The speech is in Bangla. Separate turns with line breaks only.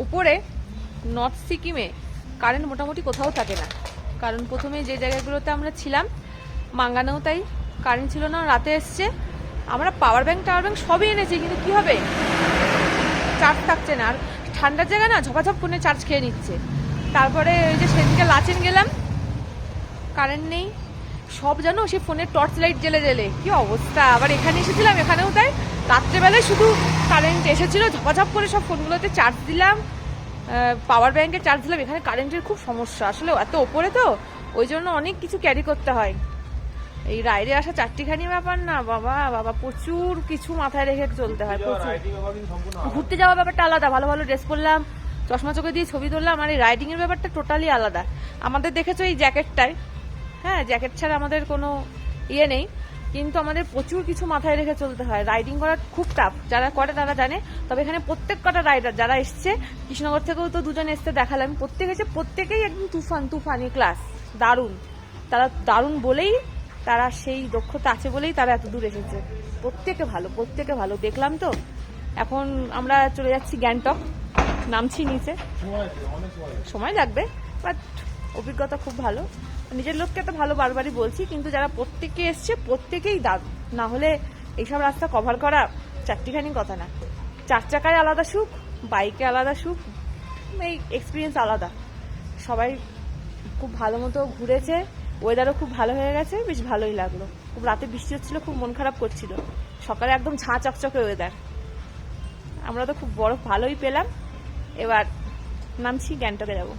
উপরে নর্থ সিকিমে কারেন্ট মোটামুটি কোথাও থাকে না, কারণ প্রথমে যে জায়গাগুলোতে আমরা ছিলাম মাঙ্গানেও তাই কারেন্ট ছিল না, রাতে এসছে। আমরা পাওয়ার ব্যাংক সবই এনেছি, কিন্তু কি হবে, চার্জ থাকছে না। আর ঠান্ডার জায়গা না, ঝপাঝপ ফোনে চার্জ খেয়ে নিচ্ছে। তারপরে ওই যে সেদিনকে লাচেন গেলাম, কারেন্ট নেই, সব জানো সে ফোনের টর্চ লাইট জ্বেলে জ্বেলে কি অবস্থা। আবার এখানে এসেছিলাম, এখানেও তাই রাত্রেবেলায় শুধু কারেন্ট এসেছিল, ঝপাঝপ করে সব ফোনগুলোতে চার্জ দিলাম, পাওয়ার ব্যাংকে চার্জ দিলাম। এখানে কারেন্টের খুব সমস্যা, আসলে এত ওপরে তো ওই জন্য অনেক কিছু ক্যারি করতে হয়। এই রাইডে আসা চারটিখানি ব্যাপার না বাবা বাবা, প্রচুর কিছু মাথায় রেখে চলতে হয়। প্রচুর ঘুরতে যাওয়ার ব্যাপারটা আলাদা, ভালো ভালো ড্রেস পরলাম, চশমা চোখে দিয়ে ছবি তুললাম, আর এই রাইডিং এর ব্যাপারটা টোটালি আলাদা। আমাদের দেখেছো এই জ্যাকেটটায়, হ্যাঁ জ্যাকেট ছাড়া আমাদের কোনো ইয়ে নেই, কিন্তু আমাদের প্রচুর কিছু মাথায় রেখে চলতে হয়। রাইডিং করা খুব টাফ, যারা করে তারা জানে। তবে এখানে প্রত্যেক কটা রাইডার যারা এসছে, কৃষ্ণনগর থেকেও তো দুজন এসছে দেখালাম, প্রত্যেক এসে প্রত্যেকেই একদম তুফানি ক্লাস, দারুণ। তারা দারুণ বলেই, তারা সেই দক্ষতা আছে বলেই তারা এত দূর এসেছে। প্রত্যেকে ভালো দেখলাম তো। এখন আমরা চলে যাচ্ছি গ্যাংটক, নামছি নিচে, সময় লাগবে, বাট অভিজ্ঞতা খুব ভালো। নিজের লোককে তো ভালো বারবারই বলছি, কিন্তু যারা প্রত্যেকে এসছে প্রত্যেকেই দারুণ। না হলে এইসব রাস্তা কভার করা চারটিখানি কথা না। 4 চাকায় আলাদা সুখ, বাইকে আলাদা সুখ, এই এক্সপিরিয়েন্স আলাদা। সবাই খুব ভালো মতো ঘুরেছে, ওয়েদারও খুব ভালো হয়ে গেছে, বেশ ভালোই লাগলো। খুব রাতে বৃষ্টি হচ্ছিল, খুব মন খারাপ করছিল, সকালে একদম ঝাঁ চকচকে ওয়েদার। আমরা তো খুব বরফ ভালোই পেলাম। এবার নামছি, গ্যাংটকে যাবো।